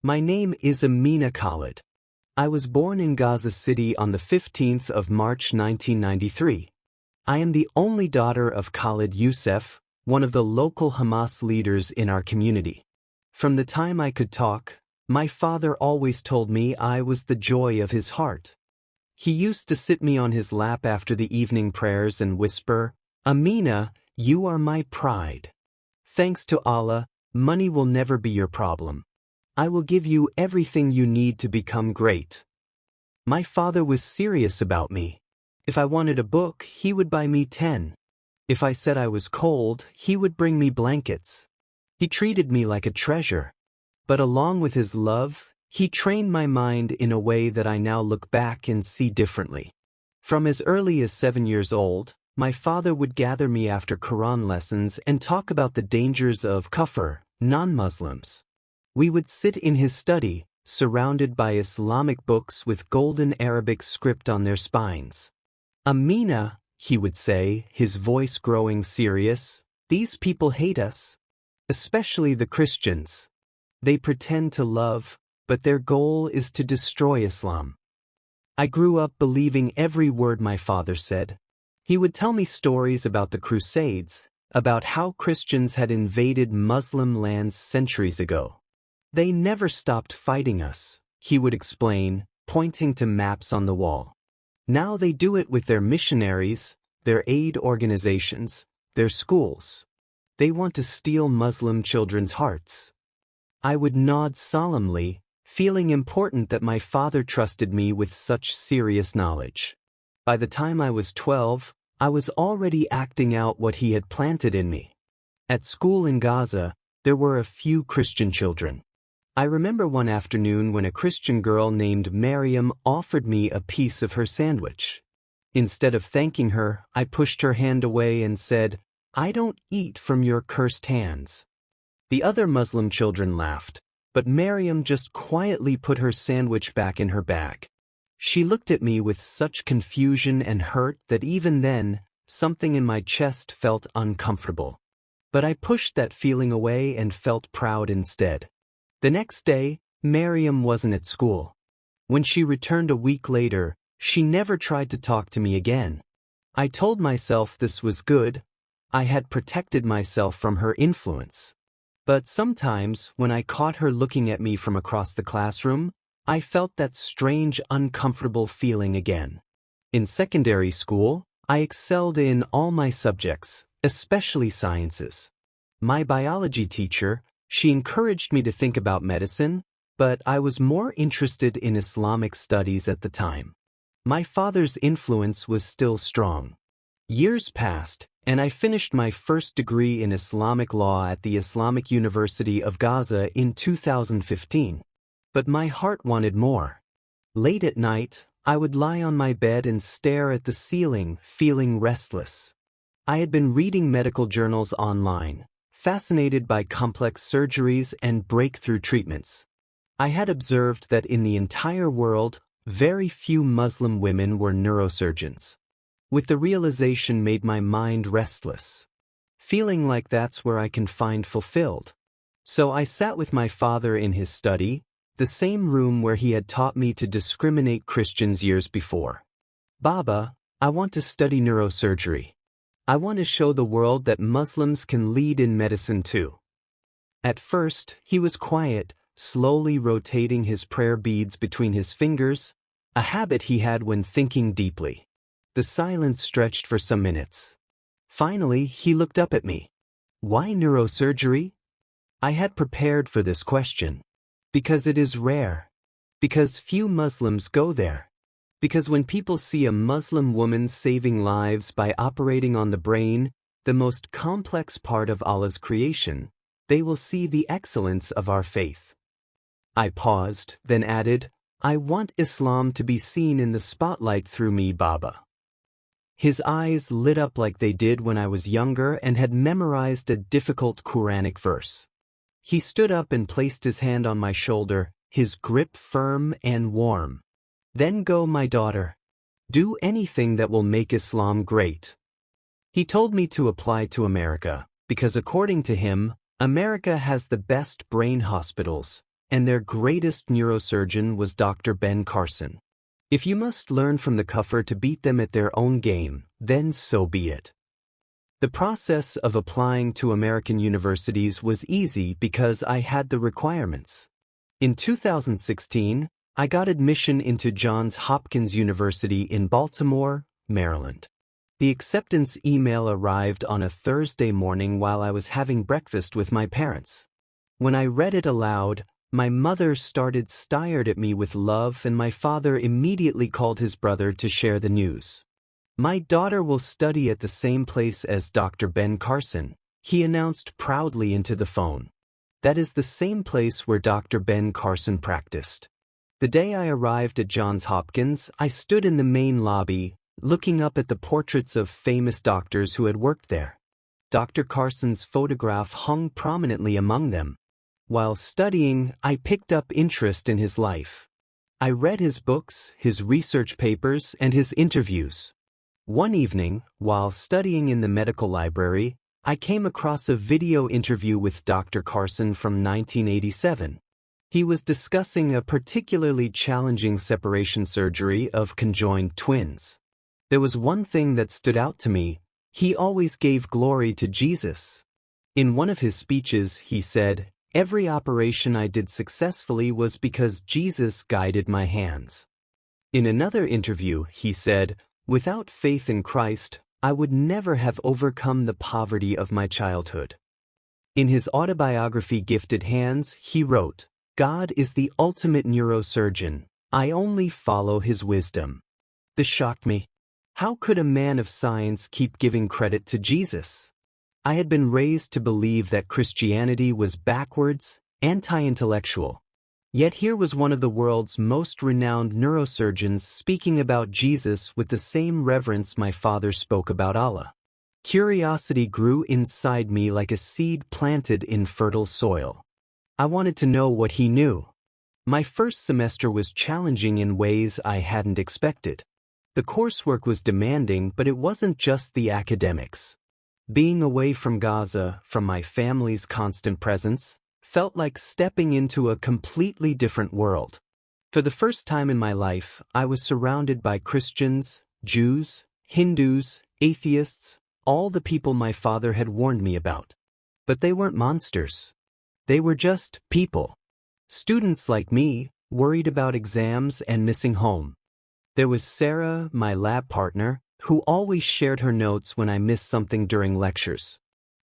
My name is Amina Khalid. I was born in Gaza City on the 15th of March 1993. I am the only daughter of Khalid Youssef, one of the local Hamas leaders in our community. From the time I could talk, my father always told me I was the joy of his heart. He used to sit me on his lap after the evening prayers and whisper, "Amina, you are my pride. Thanks to Allah, money will never be your problem. I will give you everything you need to become great." My father was serious about me. If I wanted a book, he would buy me 10. If I said I was cold, he would bring me blankets. He treated me like a treasure. But along with his love, he trained my mind in a way that I now look back and see differently. From as early as 7 years old, my father would gather me after Quran lessons and talk about the dangers of kufr, non-Muslims. We would sit in his study, surrounded by Islamic books with golden Arabic script on their spines. "Amina," he would say, his voice growing serious, "these people hate us. Especially the Christians. They pretend to love, but their goal is to destroy Islam." I grew up believing every word my father said. He would tell me stories about the Crusades, about how Christians had invaded Muslim lands centuries ago. "They never stopped fighting us," he would explain, pointing to maps on the wall. "Now they do it with their missionaries, their aid organizations, their schools. They want to steal Muslim children's hearts." I would nod solemnly, feeling important that my father trusted me with such serious knowledge. By the time I was 12, I was already acting out what he had planted in me. At school in Gaza, there were a few Christian children. I remember one afternoon when a Christian girl named Miriam offered me a piece of her sandwich. Instead of thanking her, I pushed her hand away and said, "I don't eat from your cursed hands." The other Muslim children laughed, but Miriam just quietly put her sandwich back in her bag. She looked at me with such confusion and hurt that even then, something in my chest felt uncomfortable. But I pushed that feeling away and felt proud instead. The next day, Miriam wasn't at school. When she returned a week later, she never tried to talk to me again. I told myself this was good. I had protected myself from her influence. But sometimes, when I caught her looking at me from across the classroom, I felt that strange, uncomfortable feeling again. In secondary school, I excelled in all my subjects, especially sciences. My biology teacher, she encouraged me to think about medicine, but I was more interested in Islamic studies at the time. My father's influence was still strong. Years passed, and I finished my first degree in Islamic law at the Islamic University of Gaza in 2015. But my heart wanted more. Late at night, I would lie on my bed and stare at the ceiling, feeling restless. I had been reading medical journals online, fascinated by complex surgeries and breakthrough treatments. I had observed that in the entire world, very few Muslim women were neurosurgeons. With the realization made my mind restless, feeling like that's where I can find fulfilled. So I sat with my father in his study, the same room where he had taught me to discriminate Christians years before. "Baba, I want to study neurosurgery. I want to show the world that Muslims can lead in medicine too." At first, he was quiet, slowly rotating his prayer beads between his fingers, a habit he had when thinking deeply. The silence stretched for some minutes. Finally, he looked up at me. "Why neurosurgery?" I had prepared for this question. Because it is rare. Because few Muslims go there. Because when people see a Muslim woman saving lives by operating on the brain, the most complex part of Allah's creation, they will see the excellence of our faith. I paused, then added, "I want Islam to be seen in the spotlight through me, Baba." His eyes lit up like they did when I was younger and had memorized a difficult Quranic verse. He stood up and placed his hand on my shoulder, his grip firm and warm. "Then go, my daughter. Do anything that will make Islam great." He told me to apply to America, because according to him, America has the best brain hospitals, and their greatest neurosurgeon was Dr. Ben Carson. If you must learn from the cover to beat them at their own game, then so be it. The process of applying to American universities was easy because I had the requirements. In 2016, I got admission into Johns Hopkins University in Baltimore, Maryland. The acceptance email arrived on a Thursday morning while I was having breakfast with my parents. When I read it aloud, my mother started staring at me with love, and my father immediately called his brother to share the news. "My daughter will study at the same place as Dr. Ben Carson," he announced proudly into the phone. "That is the same place where Dr. Ben Carson practiced." The day I arrived at Johns Hopkins, I stood in the main lobby, looking up at the portraits of famous doctors who had worked there. Dr. Carson's photograph hung prominently among them. While studying, I picked up interest in his life. I read his books, his research papers, and his interviews. One evening, while studying in the medical library, I came across a video interview with Dr. Carson from 1987. He was discussing a particularly challenging separation surgery of conjoined twins. There was one thing that stood out to me: he always gave glory to Jesus. In one of his speeches, he said, "Every operation I did successfully was because Jesus guided my hands." In another interview, he said, "Without faith in Christ, I would never have overcome the poverty of my childhood." In his autobiography Gifted Hands, he wrote, "God is the ultimate neurosurgeon. I only follow his wisdom." This shocked me. How could a man of science keep giving credit to Jesus? I had been raised to believe that Christianity was backwards, anti-intellectual. Yet here was one of the world's most renowned neurosurgeons speaking about Jesus with the same reverence my father spoke about Allah. Curiosity grew inside me like a seed planted in fertile soil. I wanted to know what he knew. My first semester was challenging in ways I hadn't expected. The coursework was demanding, but it wasn't just the academics. Being away from Gaza, from my family's constant presence, felt like stepping into a completely different world. For the first time in my life, I was surrounded by Christians, Jews, Hindus, atheists, all the people my father had warned me about. But they weren't monsters. They were just people. Students like me, worried about exams and missing home. There was Sarah, my lab partner, who always shared her notes when I missed something during lectures.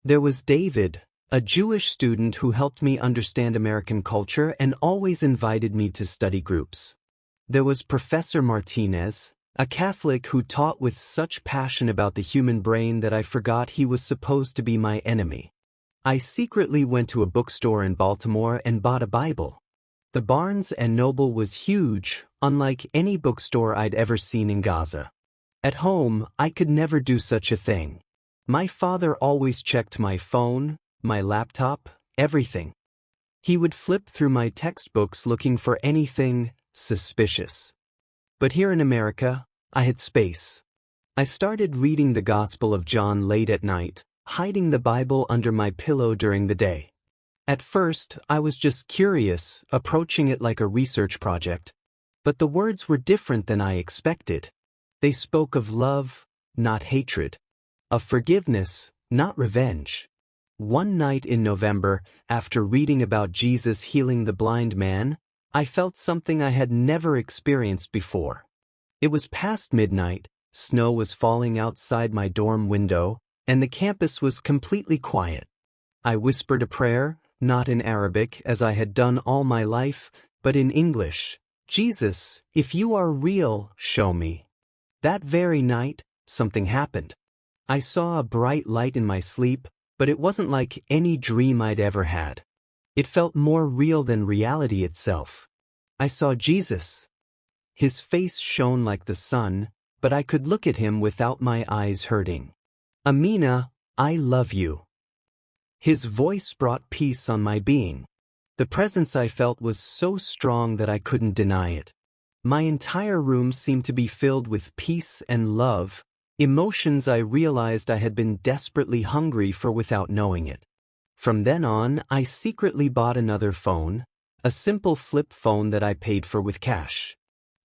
There was David, a Jewish student who helped me understand American culture and always invited me to study groups. There was Professor Martinez, a Catholic who taught with such passion about the human brain that I forgot he was supposed to be my enemy. I secretly went to a bookstore in Baltimore and bought a Bible. The Barnes & Noble was huge, unlike any bookstore I'd ever seen in Gaza. At home, I could never do such a thing. My father always checked my phone, my laptop, everything. He would flip through my textbooks looking for anything suspicious. But here in America, I had space. I started reading the Gospel of John late at night, hiding the Bible under my pillow during the day. At first, I was just curious, approaching it like a research project. But the words were different than I expected. They spoke of love, not hatred. Of forgiveness, not revenge. One night in November, after reading about Jesus healing the blind man, I felt something I had never experienced before. It was past midnight, snow was falling outside my dorm window, and the campus was completely quiet. I whispered a prayer, not in Arabic as I had done all my life, but in English. "Jesus, if you are real, show me." That very night, something happened. I saw a bright light in my sleep, but it wasn't like any dream I'd ever had. It felt more real than reality itself. I saw Jesus. His face shone like the sun, but I could look at him without my eyes hurting. "Amina, I love you." His voice brought peace on my being. The presence I felt was so strong that I couldn't deny it. My entire room seemed to be filled with peace and love, emotions I realized I had been desperately hungry for without knowing it. From then on, I secretly bought another phone, a simple flip phone that I paid for with cash.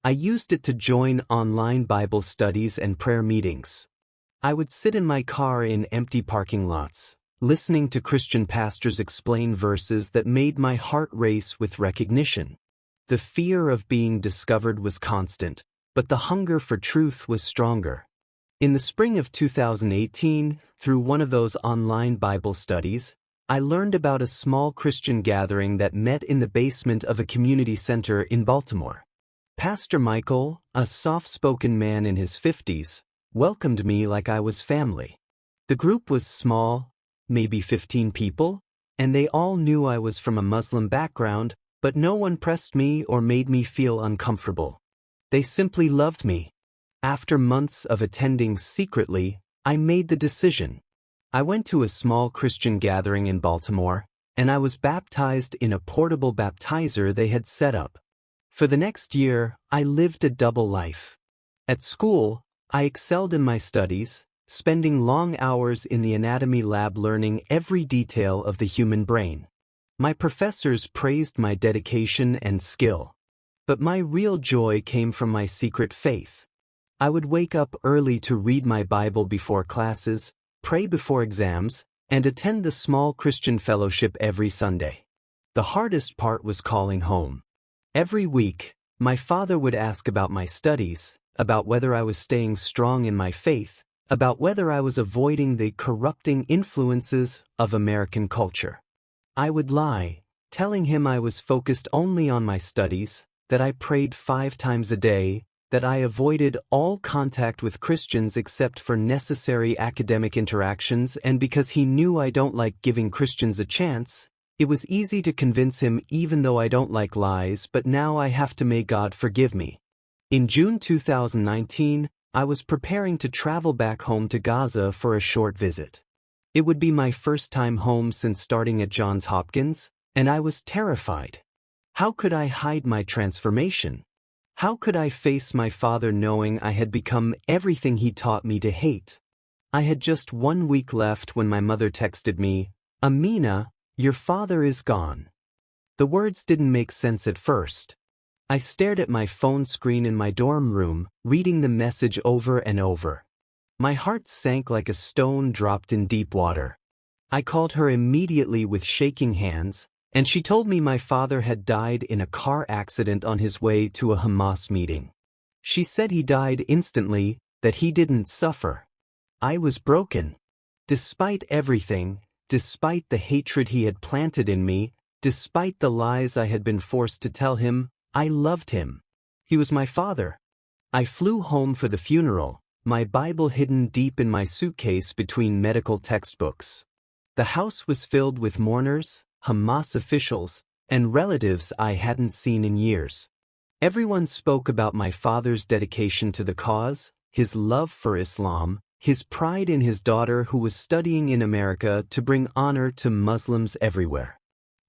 I used it to join online Bible studies and prayer meetings. I would sit in my car in empty parking lots, listening to Christian pastors explain verses that made my heart race with recognition. The fear of being discovered was constant, but the hunger for truth was stronger. In the spring of 2018, through one of those online Bible studies, I learned about a small Christian gathering that met in the basement of a community center in Baltimore. Pastor Michael, a soft-spoken man in his 50s, welcomed me like I was family. The group was small, maybe 15 people, and they all knew I was from a Muslim background, but no one pressed me or made me feel uncomfortable. They simply loved me. After months of attending secretly, I made the decision. I went to a small Christian gathering in Baltimore, and I was baptized in a portable baptizer they had set up. For the next year, I lived a double life. At school, I excelled in my studies, spending long hours in the anatomy lab learning every detail of the human brain. My professors praised my dedication and skill. But my real joy came from my secret faith. I would wake up early to read my Bible before classes, pray before exams, and attend the small Christian fellowship every Sunday. The hardest part was calling home. Every week, my father would ask about my studies, about whether I was staying strong in my faith, about whether I was avoiding the corrupting influences of American culture. I would lie, telling him I was focused only on my studies, that I prayed 5 times a day, that I avoided all contact with Christians except for necessary academic interactions, and because he knew I don't like giving Christians a chance, it was easy to convince him even though I don't like lies, but now I have to. May God forgive me. In June 2019, I was preparing to travel back home to Gaza for a short visit. It would be my first time home since starting at Johns Hopkins, and I was terrified. How could I hide my transformation? How could I face my father knowing I had become everything he taught me to hate? I had just 1 week left when my mother texted me, "Amina, your father is gone." The words didn't make sense at first. I stared at my phone screen in my dorm room, reading the message over and over. My heart sank like a stone dropped in deep water. I called her immediately with shaking hands, and she told me my father had died in a car accident on his way to a Hamas meeting. She said he died instantly, that he didn't suffer. I was broken. Despite everything, despite the hatred he had planted in me, despite the lies I had been forced to tell him, I loved him. He was my father. I flew home for the funeral, my Bible hidden deep in my suitcase between medical textbooks. The house was filled with mourners, Hamas officials, and relatives I hadn't seen in years. Everyone spoke about my father's dedication to the cause, his love for Islam, his pride in his daughter who was studying in America to bring honor to Muslims everywhere.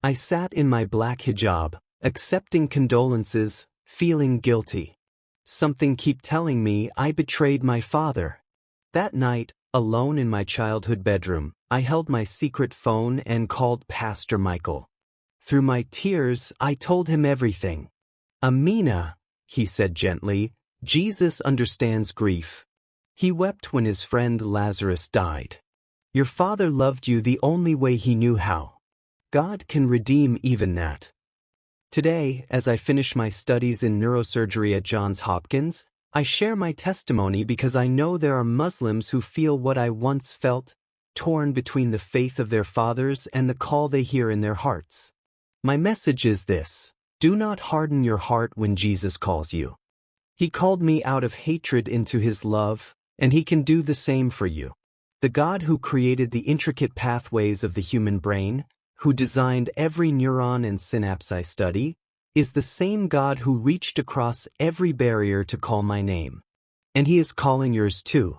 I sat in my black hijab, accepting condolences, feeling guilty. Something kept telling me I betrayed my father. That night, alone in my childhood bedroom, I held my secret phone and called Pastor Michael. Through my tears, I told him everything. "Amina," he said gently, "Jesus understands grief. He wept when his friend Lazarus died. Your father loved you the only way he knew how. God can redeem even that." Today, as I finish my studies in neurosurgery at Johns Hopkins, I share my testimony because I know there are Muslims who feel what I once felt, torn between the faith of their fathers and the call they hear in their hearts. My message is this: do not harden your heart when Jesus calls you. He called me out of hatred into his love, and he can do the same for you. The God who created the intricate pathways of the human brain, who designed every neuron and synapse I study, is the same God who reached across every barrier to call my name. And he is calling yours too.